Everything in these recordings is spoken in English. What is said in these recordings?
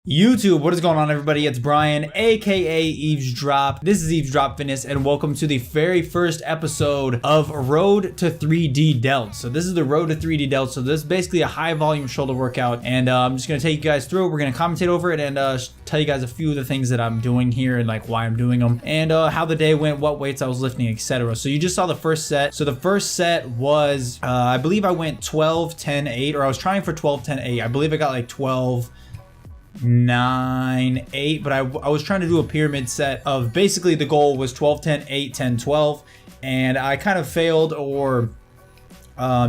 YouTube, what is going on, everybody? It's Brian, aka EavesDrop. This is EavesDropFitness, and welcome to the very first episode of Road to 3D Delts. So this is the Road to 3D Delts. So this is basically a high volume shoulder workout, and I'm just gonna take you guys through it. We're gonna commentate over it and tell you guys a few of the things that I'm doing here and like why I'm doing them, and how the day went, what weights I was lifting, etc. So you just saw the first set. So the first set was, I believe I went 12, 10, 8, or I was trying for 12, 10, 8. I believe I got like 12, 9, 8, but I was trying to do a pyramid set of basically the goal was 12, 10, 8, 10, 12, and I kind of failed or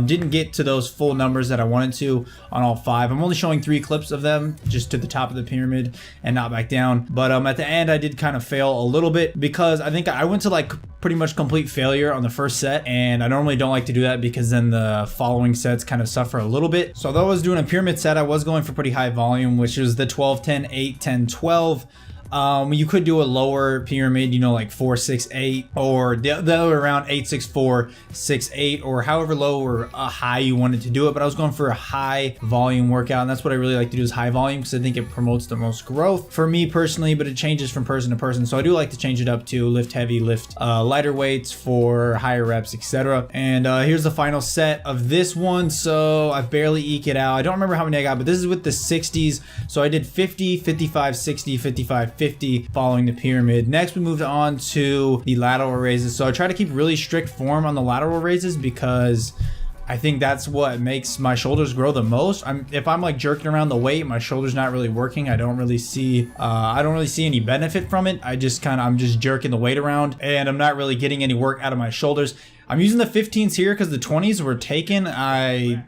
didn't get to those full numbers that I wanted to on all 5. I'm only showing 3 clips of them just to the top of the pyramid and not back down, but at the end I did kind of fail a little bit because I think I went to like pretty much complete failure on the first set, and I normally don't like to do that because then the following sets kind of suffer a little bit. So although I was doing a pyramid set, I was going for pretty high volume, which is the 12, 10, 8, 10, 12. You could do a lower pyramid, you know, like 4, 6, 8, or the other way around, 8, 6, 4, 6, 8, or however low or high you wanted to do it. But I was going for a high volume workout, and that's what I really like to do is high volume because I think it promotes the most growth for me personally, but it changes from person to person. So I do like to change it up to lift heavy, lift lighter weights for higher reps, etc. And here's the final set of this one. So I barely eke it out. I don't remember how many I got, but this is with the 60s. So I did 50, 55, 60, 55, 50 following the pyramid. Next we moved on to the lateral raises. So I try to keep really strict form on the lateral raises because I think that's what makes my shoulders grow the most. If I'm like jerking around the weight, my shoulder's not really working. I don't really see any benefit from it. I'm just jerking the weight around and I'm not really getting any work out of my shoulders. I'm using the 15s here because the 20s were taken. The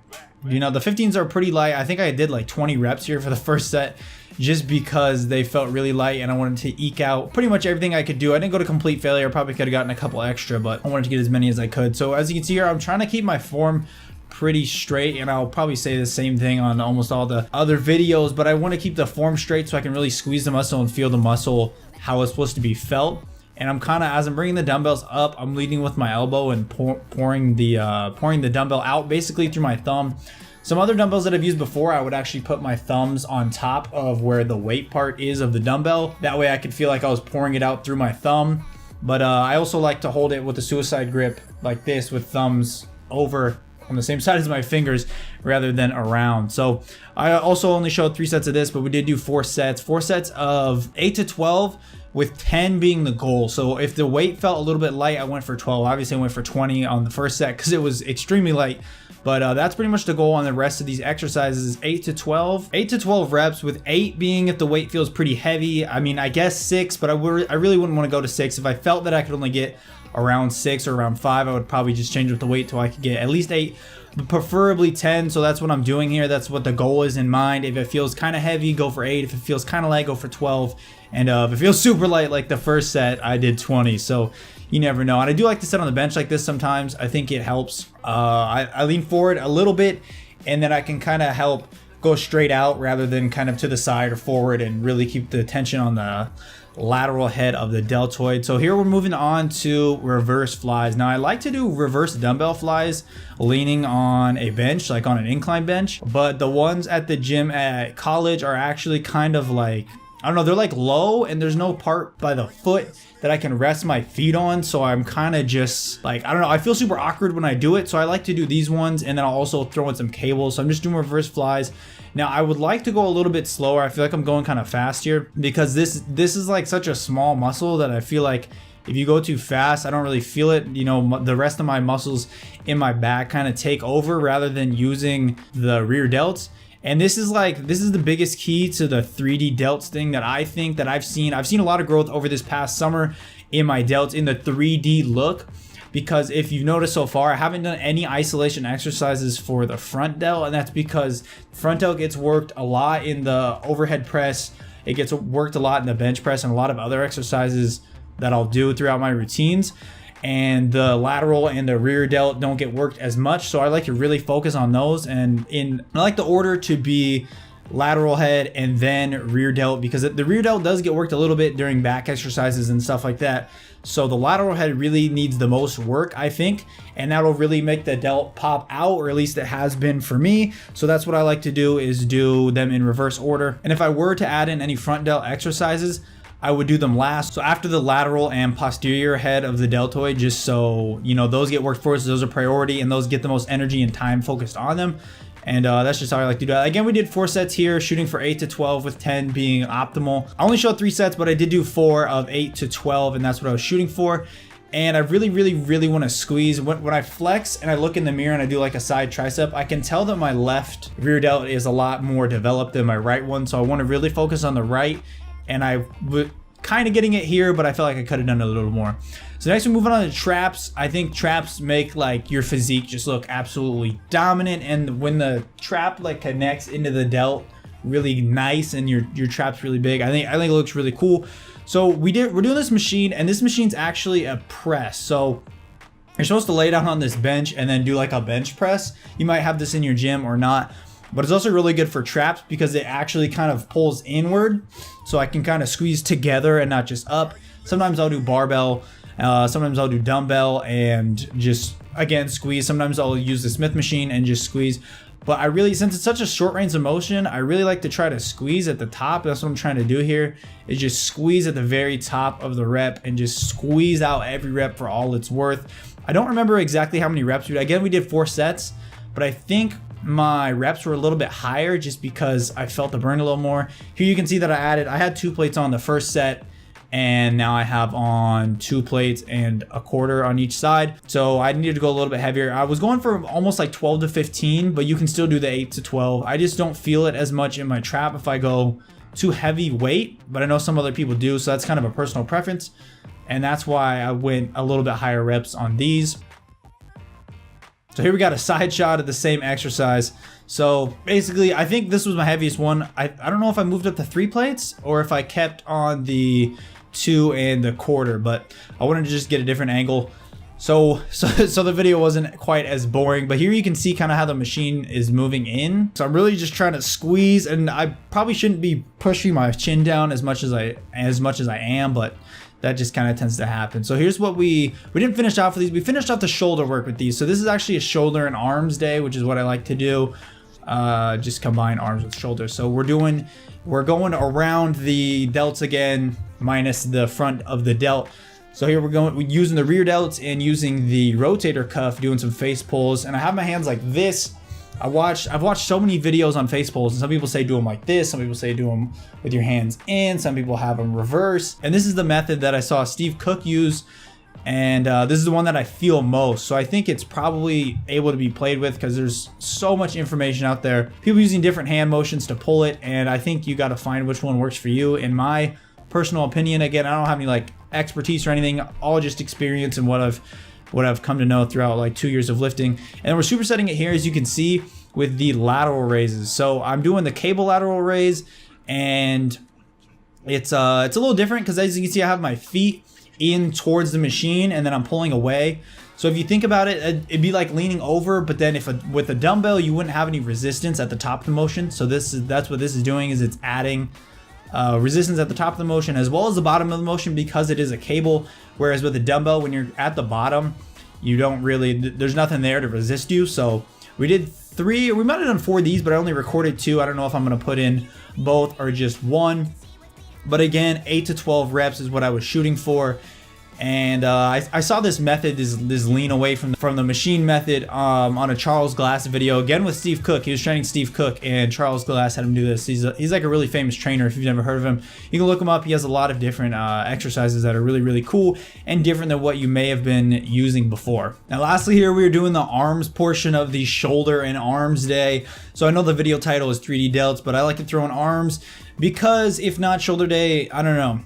15s are pretty light. I think I did like 20 reps here for the first set just because they felt really light and I wanted to eke out pretty much everything I could do. I didn't go to complete failure. I probably could have gotten a couple extra, but I wanted to get as many as I could. So as you can see here, I'm trying to keep my form pretty straight, and I'll probably say the same thing on almost all the other videos, but I want to keep the form straight so I can really squeeze the muscle and feel the muscle how it's supposed to be felt. And I'm kind of, as I'm bringing the dumbbells up, I'm leading with my elbow and pouring the dumbbell out basically through my thumb. Some other dumbbells that I've used before, I would actually put my thumbs on top of where the weight part is of the dumbbell. That way I could feel like I was pouring it out through my thumb. But I also like to hold it with a suicide grip like this with thumbs over on the same side as my fingers rather than around. So I also only showed 3 sets of this, but we did do 4 sets. 4 sets of 8 to 12 with 10 being the goal. So if the weight felt a little bit light, I went for 12. Obviously I went for 20 on the first set because it was extremely light. But that's pretty much the goal on the rest of these exercises is 8 to 12. 8 to 12 reps, with 8 being if the weight feels pretty heavy. I mean, I guess 6, but I really wouldn't want to go to 6. If I felt that I could only get around 6 or around 5, I would probably just change up the weight till I could get at least 8, but preferably 10. So that's what I'm doing here. That's what the goal is in mind. If it feels kind of heavy, go for 8. If it feels kind of light, go for 12. And if it feels super light like the first set, I did 20. So you never know. And I do like to sit on the bench like this sometimes. I think it helps. I lean forward a little bit, and then I can kind of help go straight out rather than kind of to the side or forward, and really keep the tension on the lateral head of the deltoid. So here we're moving on to reverse flies. Now I like to do reverse dumbbell flies leaning on a bench, like on an incline bench, but the ones at the gym at college are actually kind of like, I don't know, they're like low and there's no part by the foot that I can rest my feet on. So I'm kind of just like, I don't know, I feel super awkward when I do it. So I like to do these ones, and then I'll also throw in some cables. So I'm just doing reverse flies. Now I would like to go a little bit slower. I feel like I'm going kind of fast here because this is like such a small muscle that I feel like if you go too fast, I don't really feel it. You know, the rest of my muscles in my back kind of take over rather than using the rear delts. And this is the biggest key to the 3D delts thing that I think that I've seen. I've seen a lot of growth over this past summer in my delts in the 3D look, because if you've noticed so far, I haven't done any isolation exercises for the front delt, and that's because front delt gets worked a lot in the overhead press. It gets worked a lot in the bench press and a lot of other exercises that I'll do throughout my routines. And the lateral and the rear delt don't get worked as much, so I like to really focus on those. And I like the order to be lateral head, and then rear delt, because the rear delt does get worked a little bit during back exercises and stuff like that. So the lateral head really needs the most work, I think, and that'll really make the delt pop out, or at least it has been for me. So that's what I like to do, is do them in reverse order. And if I were to add in any front delt exercises, I would do them last. So after the lateral and posterior head of the deltoid, just so you know, those get worked first. Those are priority, and those get the most energy and time focused on them. And that's just how I like to do that. Again, we did 4 sets here, shooting for 8 to 12 with 10 being optimal. I only showed 3 sets, but I did do 4 of 8 to 12, and that's what I was shooting for. And I really want to squeeze. When I flex and I look in the mirror and I do like a side tricep, I can tell that my left rear delt is a lot more developed than my right one. So I want to really focus on the right, and I would kind of getting it here, but I feel like I could have done it a little more. So next we're moving on to traps. I think traps make like your physique just look absolutely dominant, and when the trap like connects into the delt really nice and your trap's really big, I think it looks really cool. So we're doing this machine, and this machine's actually a press. So you're supposed to lay down on this bench and then do like a bench press. You might have this in your gym or not, but it's also really good for traps because it actually kind of pulls inward, so I can kind of squeeze together and not just up. Sometimes I'll do barbell, sometimes I'll do dumbbell and just again squeeze. Sometimes I'll use the Smith machine and just squeeze. But I really, since it's such a short range of motion, I really like to try to squeeze at the top. That's what I'm trying to do here, is just squeeze at the very top of the rep and just squeeze out every rep for all it's worth. I don't remember exactly how many reps we did. Again, we did 4 sets, but I think my reps were a little bit higher just because I felt the burn a little more. Here you can see that I had 2 plates on the first set, and now I have on 2 plates and a quarter on each side. So I needed to go a little bit heavier. I was going for almost like 12 to 15, but you can still do the 8 to 12. I just don't feel it as much in my trap if I go too heavy weight, but I know some other people do, so that's kind of a personal preference. And that's why I went a little bit higher reps on these. So here we got a side shot of the same exercise. So basically, I think this was my heaviest one. I don't know if I moved up to 3 plates or if I kept on the 2 and the quarter, but I wanted to just get a different angle. So the video wasn't quite as boring, but here you can see kind of how the machine is moving in. So I'm really just trying to squeeze, and I probably shouldn't be pushing my chin down as much as I am, but that just kind of tends to happen. So here's what we didn't finish off with these. We finished off the shoulder work with these. So this is actually a shoulder and arms day, which is what I like to do. Just combine arms with shoulders. So we're going around the delts again, minus the front of the delt. So here we're using the rear delts and using the rotator cuff, doing some face pulls. And I have my hands like this. I've watched so many videos on face pulls, and some people say do them like this, some people say do them with your hands in, some people have them reverse. And this is the method that I saw Steve Cook use, and this is the one that I feel most. So I think it's probably able to be played with because there's so much information out there. People using different hand motions to pull it, and I think you got to find which one works for you. In my personal opinion, again, I don't have any like expertise or anything, all just experience and what I've come to know throughout like 2 years of lifting. And we're supersetting it here, as you can see, with the lateral raises. So I'm doing the cable lateral raise, and it's a little different because, as you can see, I have my feet in towards the machine and then I'm pulling away. So if you think about it, it'd be like leaning over, but then with a dumbbell, you wouldn't have any resistance at the top of the motion. So that's what this is doing, is it's adding resistance at the top of the motion as well as the bottom of the motion, because it is a cable. Whereas with a dumbbell, when you're at the bottom, you don't really, there's nothing there to resist you. So we did 3, we might have done 4 of these, but I only recorded 2. I don't know if I'm going to put in both or just 1. But again, 8 to 12 reps is what I was shooting for. And I saw this method, this lean away from the machine method on a Charles Glass video, again with Steve Cook. He was training Steve Cook, and Charles Glass had him do this. He's like a really famous trainer. If you've never heard of him, you can look him up. He has a lot of different exercises that are really cool and different than what you may have been using before. Now lastly, here we are doing the arms portion of the shoulder and arms day. So I know the video title is 3D delts, but I like to throw in arms because if not shoulder day, I don't know,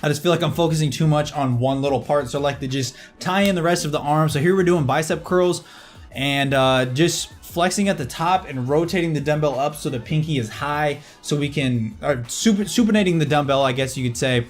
I just feel like I'm focusing too much on one little part, so I like to just tie in the rest of the arm. So here we're doing bicep curls and just flexing at the top and rotating the dumbbell up so the pinky is high, so we can supinating the dumbbell, I guess you could say.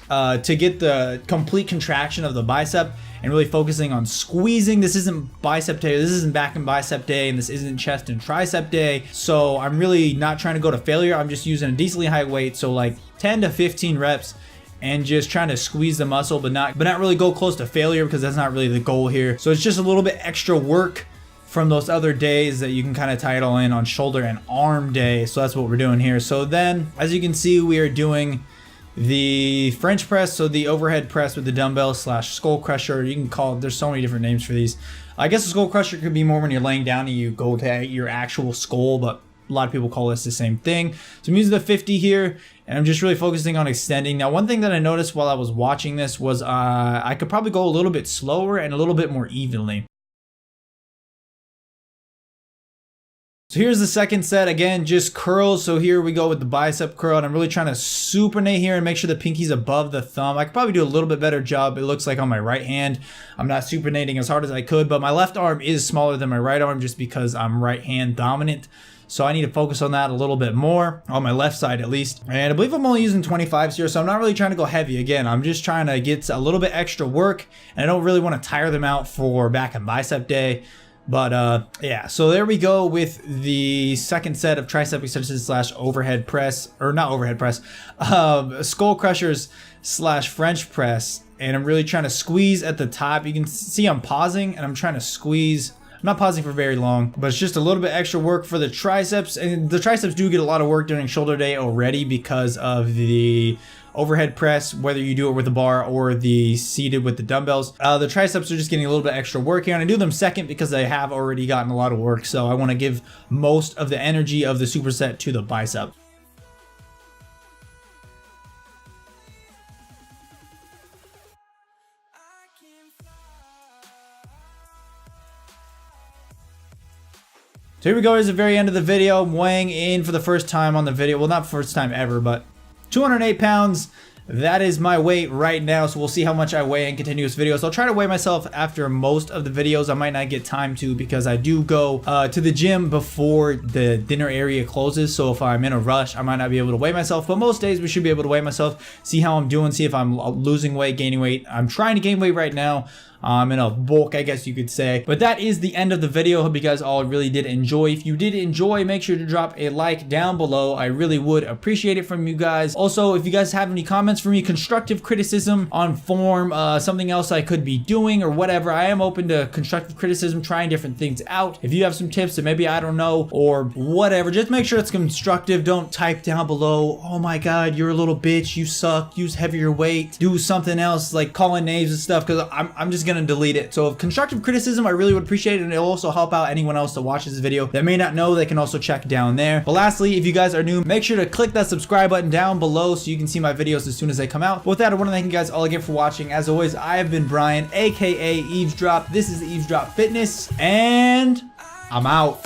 to get the complete contraction of the bicep and really focusing on squeezing. This isn't bicep day, this isn't back and bicep day, and this isn't chest and tricep day. So I'm really not trying to go to failure. I'm just using a decently high weight, so like 10 to 15 reps, and just trying to squeeze the muscle, but not really go close to failure, because that's not really the goal here. So it's just a little bit extra work from those other days that you can kind of tie it all in on shoulder and arm day. So that's what we're doing here. So then, as you can see, we are doing the French press, so the overhead press with the dumbbell slash skull crusher. You can call it, there's so many different names for these. I guess the skull crusher could be more when you're laying down and you go to your actual skull, but a lot of people call this the same thing. So I'm using the 50 here, and I'm just really focusing on extending. Now, one thing that I noticed while I was watching this was I could probably go a little bit slower and a little bit more evenly. So here's the second set, again, just curls. So here we go with the bicep curl, and I'm really trying to supinate here and make sure the pinky's above the thumb. I could probably do a little bit better job. It looks like on my right hand, I'm not supinating as hard as I could, but my left arm is smaller than my right arm just because I'm right hand dominant. So I need to focus on that a little bit more, on my left side at least. And I believe I'm only using 25s here, so I'm not really trying to go heavy. Again, I'm just trying to get a little bit extra work, and I don't really want to tire them out for back and bicep day. But yeah, so there we go with the second set of tricep extensions slash overhead press, or not overhead press, skull crushers slash French press. And I'm really trying to squeeze at the top. You can see I'm pausing and I'm trying to squeeze. I'm not pausing for very long, but it's just a little bit extra work for the triceps. And the triceps do get a lot of work during shoulder day already because of the overhead press, whether you do it with the bar or the seated with the dumbbells. The triceps are just getting a little bit extra work here, and I do them second because they have already gotten a lot of work. So I want to give most of the energy of the superset to the bicep. So here we go, here's the very end of the video. I'm weighing in for the first time on the video. Well, not first time ever, but 208 pounds. That is my weight right now, so we'll see how much I weigh in continuous videos. I'll try to weigh myself after most of the videos. I might not get time to because I do go to the gym before the dinner area closes. So if I'm in a rush, I might not be able to weigh myself. But most days we should be able to weigh myself, see how I'm doing, see if I'm losing weight, gaining weight. I'm trying to gain weight right now. I'm in a bulk, I guess you could say. But that is the end of the video. Hope you guys all really did enjoy. If you did enjoy, make sure to drop a like down below. I really would appreciate it from you guys. Also, if you guys have any comments for me, constructive criticism on form, something else I could be doing or whatever, I am open to constructive criticism, trying different things out. If you have some tips that maybe I don't know or whatever, just make sure it's constructive. Don't type down below, oh my god, you're a little bitch, you suck, use heavier weight, do something else like calling names and stuff, because I'm just gonna delete it. So constructive criticism, I really would appreciate it, and it'll also help out anyone else that watches this video that may not know. They can also check down there. But lastly, if you guys are new, make sure to click that subscribe button down below so you can see my videos as soon as they come out. But with that, I want to thank you guys all again for watching. As always, I have been Brian, aka EavesDrop. This is EavesDrop Fitness, and I'm out.